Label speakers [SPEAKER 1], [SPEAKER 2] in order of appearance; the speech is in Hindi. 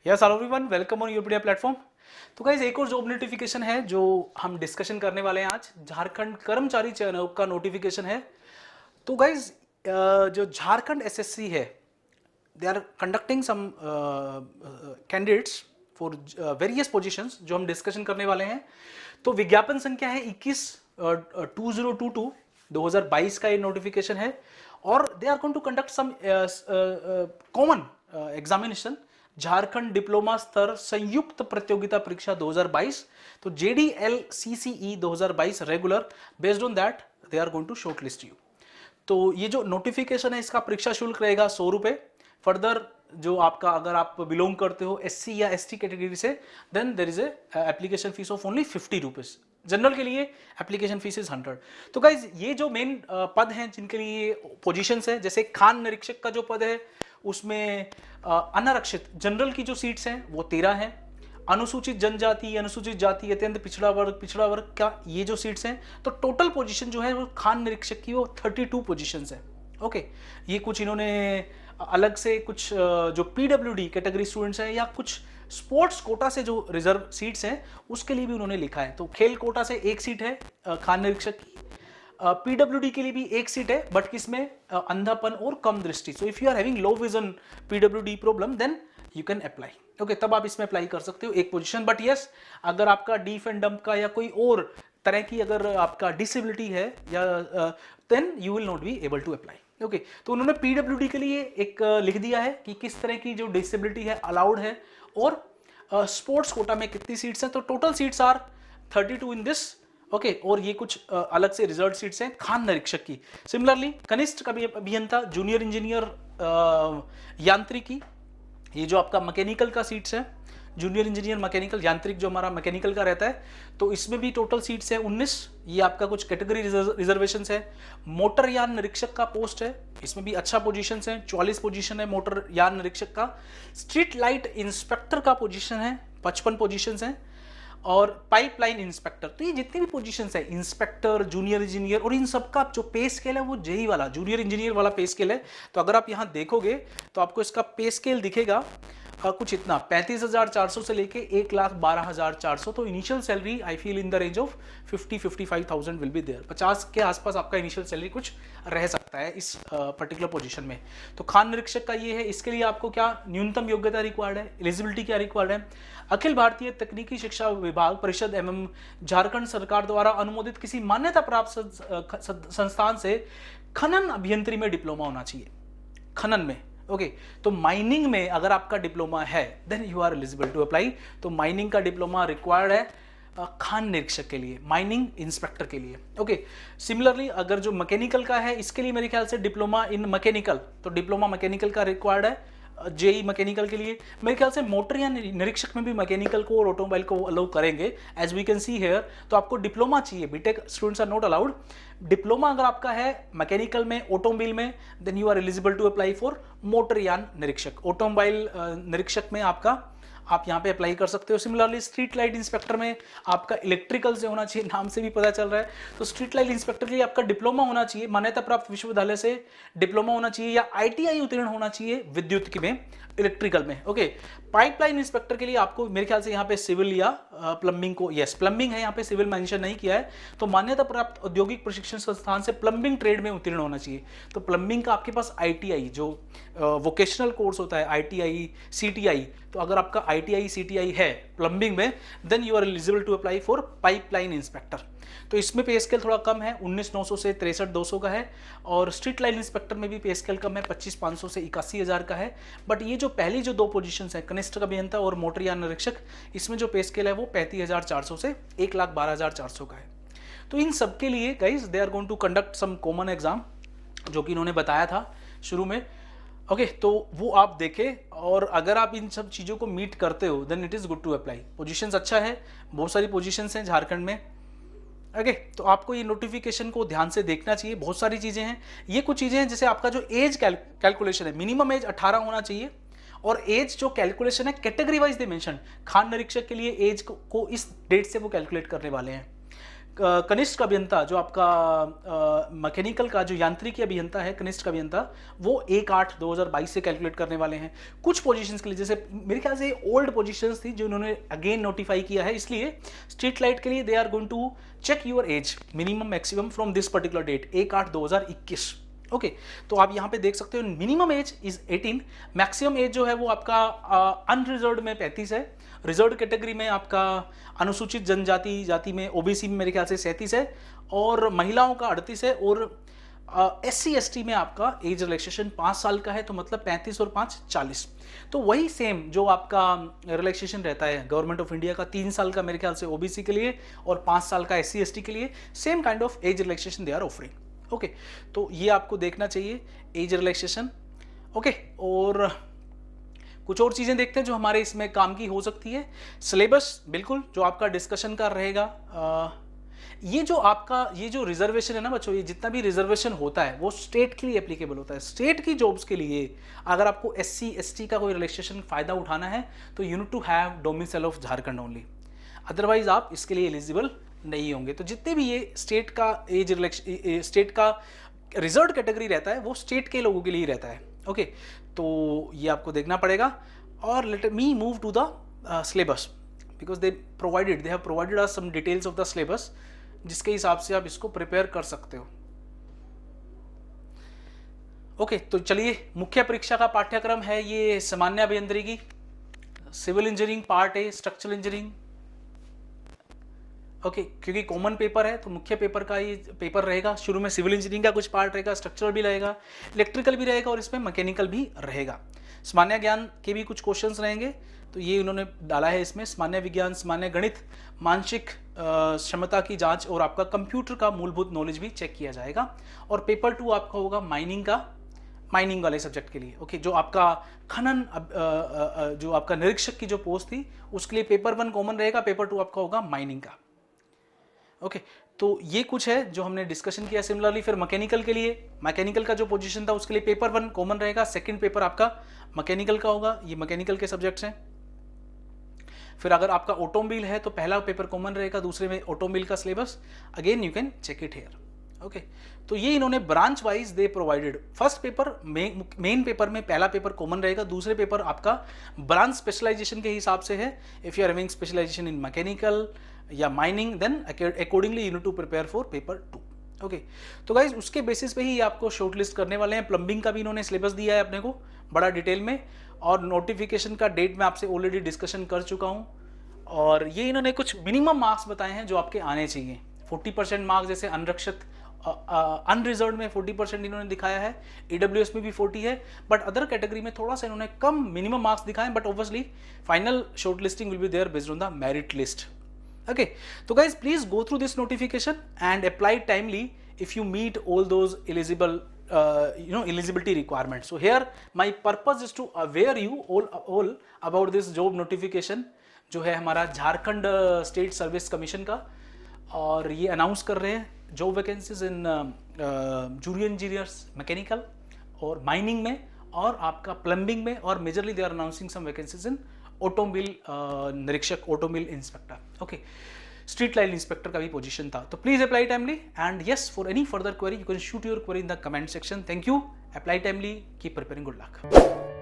[SPEAKER 1] Yes hello everyone, welcome on Upedia platform. तो गाइज एक और जॉब नोटिफिकेशन है जो हम डिस्कशन करने वाले हैं आज। झारखंड कर्मचारी चयन आयोग का नोटिफिकेशन है। तो गाइज जो झारखंड एसएससी है, they are conducting some candidates for various positions जो हम डिस्कशन करने वाले हैं। तो विज्ञापन संख्या है 21/2022 का ये नोटिफिकेशन है और they are going to conduct some common examination, Jharkhand diploma स्तर संयुक्त प्रतियोगिता परीक्षा 2022। तो JDLCCE 2022 regular, based on that they are going to shortlist you. तो ये जो नोटिफिकेशन है इसका परीक्षा शुल्क रहेगा 100 रुपये। फर्दर जो आपका, अगर आप बिलोंग करते हो SC या ST कैटेगरी से, then there is a application fees of only 50 rupees. General के लिए एप्लीकेशन फीस इज 100। तो गाइज ये जो मेन पद हैं जिनके लिए पोजीशंस है, जैसे खान निरीक्षक का जो पद है उसमें अनारक्षित जनरल की जो सीट्स हैं वो 13 हैं। अनुसूचित जनजाति, अनुसूचित जाति, अत्यंत पिछड़ा वर्ग का ये जो सीट्स हैं, तो टोटल पोजीशन जो है वो खान निरीक्षक की वो 32 पोजीशंस है। ओके, ये कुछ इन्होंने अलग से कुछ जो PWD कैटेगरी स्टूडेंट्स हैं या कुछ स्पोर्ट्स कोटा से जो रिजर्व सीट्स हैं उसके लिए भी उन्होंने लिखा है। तो खेल कोटा से एक सीट है खान निरीक्षक की, PWD के लिए भी एक सीट है, बट किसमें, अंधापन और कम दृष्टि। So if you are having low vision PWD problem, then you can apply. Okay, तब आप इसमें अप्लाई कर सकते हो एक पोजीशन। बट यस, अगर आपका डीफ एंड डंप का या कोई और तरह की अगर आपका डिसेबिलिटी है या then you will not be able to apply. Okay, तो उन्होंने PWD के लिए एक लिख दिया है कि किस तरह की जो डिसेबिलिटी है अलाउड है, और स्पोर्ट्स कोटा में कितनी सीट्स हैं। तो total seats are 32 in this. Okay, और ये कुछ अलग से रिजर्व सीट्स हैं खान निरीक्षक की। सिमिलरली कनिष्ठ अभियंता, जूनियर इंजीनियर यांत्रिकी, ये जो आपका मैकेनिकल का सीट्स है, जूनियर इंजीनियर मैकेनिकल, यांत्रिक जो हमारा मैकेनिकल का रहता है, तो इसमें भी टोटल सीट्स है 19। ये आपका कुछ कैटेगरी रिजर्वेशन है। मोटर यान निरीक्षक का पोस्ट है, इसमें भी अच्छा पोजीशन है, 44 पोजीशन है मोटर यान निरीक्षक का। स्ट्रीट लाइट इंस्पेक्टर का पोजीशन है, 55 पोजीशन है। और पाइपलाइन इंस्पेक्टर, तो ये जितनी भी पोजीशंस है, इंस्पेक्टर, जूनियर इंजीनियर, और इन सब का जो पे स्केल है वो JEE वाला जूनियर इंजीनियर वाला पे स्केल है। तो अगर आप यहाँ देखोगे तो आपको इसका पे स्केल दिखेगा कुछ इतना 35,400 से लेके 1,12,400। तो initial salary I feel in the range of 50-55,000 will be there. 50 के आसपास आपका इनिशियल सैलरी कुछ रह सकता है इस पर्टिकुलर पोजीशन में। तो खान निरीक्षक का ये है। इसके लिए आपको क्या न्यूनतम योग्यता रिक्वायर्ड है, एलिजिबिलिटी क्या रिक्वायर्ड है, अखिल भारतीय तकनीकी शिक्षा विभाग परिषद एवं झारखंड सरकार द्वारा अनुमोदित किसी मान्यता प्राप्त संस्थान से खनन अभियंत्री में डिप्लोमा होना चाहिए, खनन में। ओके, तो माइनिंग में अगर आपका डिप्लोमा है then you are eligible to apply. तो माइनिंग का डिप्लोमा रिक्वायर्ड है खान निरीक्षक के लिए, माइनिंग इंस्पेक्टर के लिए। ओके, सिमिलरली अगर जो मैकेनिकल का है इसके लिए मेरे ख्याल से डिप्लोमा इन मैकेनिकल, तो डिप्लोमा मैकेनिकल का रिक्वायर्ड है JEE मैकेनिकल के लिए। मेरे ख्याल से मोटर या निरीक्षक में भी मैकेनिकल को और ऑटोमोबाइल को अलाउ करेंगे, as we can see here. तो आपको डिप्लोमा चाहिए, BTech students are not allowed. Diploma अगर आपका है मैकेनिकल में, ऑटोमोबाइल में, then you are eligible to apply for motor यान निरीक्षक। ऑटोमोबाइल निरीक्षक में आपका, आप यहाँ पे अप्लाई कर सकते हो। सिमिलरली स्ट्रीट लाइट इंस्पेक्टर में आपका इलेक्ट्रिकल से होना चाहिए, नाम से भी पता चल रहा है। तो स्ट्रीट लाइट इंस्पेक्टर के लिए आपका डिप्लोमा होना चाहिए, मान्यता प्राप्त विश्वविद्यालय से डिप्लोमा होना चाहिए, या ITI उत्तीर्ण होना चाहिए विद्युत की में, इलेक्ट्रिकल में। ओके, पाइपलाइन इंस्पेक्टर के लिए आपको मेरे ख्याल से यहाँ पे सिविल या प्लम्बिंग को, यस प्लम्बिंग है यहाँ पे, सिविल मेंशन नहीं किया है। तो मान्यता प्राप्त औद्योगिक प्रशिक्षण संस्थान से प्लम्बिंग ट्रेड में उत्तीर्ण होना चाहिए। तो प्लम्बिंग का आपके पास ITI जो वोकेशनल कोर्स होता है, ITI CTI, तो अगर आपका ITI CTI है प्लम्बिंग में, then you are eligible to apply for pipeline inspector. तो इसमें पे स्केल थोड़ा कम है, 19,900 से 63,200 का है। और स्ट्रीट लाइन इंस्पेक्टर में भी पे स्केल कम है, 25,500 से 81,000 का है। बट ये जो पहली जो दो पोजीशंस है, कनिष्ठ अभियंता और मोटर यान निरीक्षक, इसमें जो पे स्केल है वो 35,400 से 1,12,400 का है। तो इन सब के लिए guys they are going to conduct some common exam, जो कि इन्होंने बताया था शुरू में। ओके, तो वो आप देखें, और अगर आप इन सब चीज़ों को मीट करते हो then it is good to apply. Positions अच्छा है, बहुत सारी पोजीशंस हैं झारखंड में। ओके, तो आपको ये नोटिफिकेशन को ध्यान से देखना चाहिए। बहुत सारी चीज़ें हैं, ये कुछ चीज़ें हैं जैसे आपका जो एज कैलकुलेशन है, मिनिमम एज 18 होना चाहिए। और एज जो कैलकुलेशन है category wise they mention, Khan निरीक्षक के लिए एज को इस डेट से वो कैलकुलेट करने वाले हैं। कनिष्ठ अभियंता जो आपका मैकेनिकल का जो यांत्रिकी अभियंता है, कनिष्ठ अभियंता, वो 1/8/2022 से कैलकुलेट करने वाले हैं। कुछ पोजीशंस के लिए, जैसे मेरे ख्याल से ओल्ड पोजीशंस थी जो उन्होंने अगेन नोटिफाई किया है, इसलिए स्ट्रीट लाइट के लिए they are going to check your age minimum maximum from this particular date 1/8/2021। Okay, तो आप यहाँ पे देख सकते हो minimum age is 18, maximum age जो है वो आपका अनरिजर्व्ड में 35 है, रिजर्व कैटेगरी में आपका अनुसूचित जनजाति जाति में ओबीसी में मेरे ख्याल से 37 है, और महिलाओं का 38 है, और SC ST में आपका एज रिलैक्सेशन 5 साल का है, तो मतलब 35 और 5 40। तो वही सेम जो आपका रिलैक्सेशन रहता है गवर्नमेंट ऑफ इंडिया का 3 साल का मेरे ख्याल से ओबीसी के लिए और 5 साल का SC ST के लिए, same kind of age relaxation they are offering. Okay, तो ये आपको देखना चाहिए एज रिलैक्सेशन। ओके, और कुछ और चीज़ें देखते हैं जो हमारे इसमें काम की हो सकती है। सिलेबस बिल्कुल जो आपका डिस्कशन का रहेगा, ये जो रिजर्वेशन है ना बच्चों, ये जितना भी रिजर्वेशन होता है वो स्टेट के लिए एप्लीकेबल होता है। स्टेट की जॉब्स के लिए अगर आपको SC ST का कोई रिलैक्सेशन फायदा उठाना है तो you need to have domicile of Jharkhand only, otherwise आप इसके लिए एलिजिबल नहीं होंगे। तो जितने भी ये स्टेट का रिजर्व कैटेगरी रहता है वो स्टेट के लोगों के लिए ही रहता है। ओके, तो ये आपको देखना पड़ेगा। और let me move to the syllabus, because they have provided us some details of the syllabus, जिसके हिसाब से आप इसको प्रिपेयर कर सकते हो। ओके, तो चलिए, मुख्य परीक्षा का पाठ्यक्रम है ये सामान्य अभियांत्रिकी, सिविल इंजीनियरिंग पार्ट है, स्ट्रक्चरल इंजीनियरिंग। ओके, क्योंकि कॉमन पेपर है तो मुख्य पेपर का ये पेपर रहेगा। शुरू में सिविल इंजीनियरिंग का कुछ पार्ट रहेगा, स्ट्रक्चरल भी रहेगा, इलेक्ट्रिकल भी रहेगा, और इसमें मैकेनिकल भी रहेगा। सामान्य ज्ञान के भी कुछ क्वेश्चंस रहेंगे, तो ये उन्होंने डाला है इसमें। सामान्य विज्ञान, सामान्य गणित, मानसिक क्षमता की जांच, और आपका कंप्यूटर का मूलभूत नॉलेज भी चेक किया जाएगा। और पेपर 2 आपका होगा माइनिंग वाले सब्जेक्ट के लिए। ओके, जो आपका खनन जो आपका निरीक्षक की जो पोस्ट थी उसके लिए पेपर 1 कॉमन रहेगा, पेपर 2 आपका होगा माइनिंग का। ओके, तो ये कुछ है जो हमने डिस्कशन किया। सिमिलरली फिर मैकेनिकल के लिए, मैकेनिकल का जो पोजीशन था उसके लिए पेपर 1 कॉमन रहेगा, सेकंड पेपर आपका मैकेनिकल का होगा। ये मैकेनिकल के सब्जेक्ट्स हैं। फिर अगर आपका ऑटोमोबाइल है तो पहला पेपर कॉमन रहेगा, दूसरे में ऑटोमोबाइल का syllabus, again you can check it here. Okay, तो ये इन्होंने branch wise they provided. First paper main paper में पहला पेपर कॉमन रहेगा, दूसरे पेपर आपका ब्रांच स्पेशलाइजेशन के हिसाब से है। If you are having specialization in mechanical या mining, then accordingly you need to prepare for paper 2। Okay, तो गाइज उसके बेसिस पे ही आपको शॉर्टलिस्ट करने वाले हैं। प्लम्बिंग का भी इन्होंने सिलेबस दिया है अपने को बड़ा डिटेल में, और नोटिफिकेशन का डेट मैं आपसे ऑलरेडी डिस्कशन कर चुका हूँ। और ये इन्होंने कुछ मिनिमम मार्क्स बताए हैं जो आपके आने चाहिए। 40% मार्क्स, जैसे अनरक्षित अनरिजर्व में 40% इन्होंने दिखाया है, EWS में भी 40 है, बट अदर कैटेगरी में थोड़ा सा इन्होंने कम मिनिमम मार्क्स दिखाए, but obviously final shortlisting will be there based on the merit list. Okay, so guys, please go through this notification and apply timely if you meet all those eligible eligibility requirements. So here my purpose is to aware you all about this job notification जो है हमारा झारखंड स्टेट सर्विस कमीशन का, और ये अनाउंस कर रहे हैं job vacancies in junior engineers mechanical और माइनिंग में, और आपका प्लम्बिंग में, और majorly they are announcing some vacancies in automobile निरीक्षक, automobile inspector. Okay, street light inspector का भी पोजीशन था। तो please apply timely, and yes, for any further query you can shoot your query in the comment section. Thank you, apply timely, keep preparing, good luck.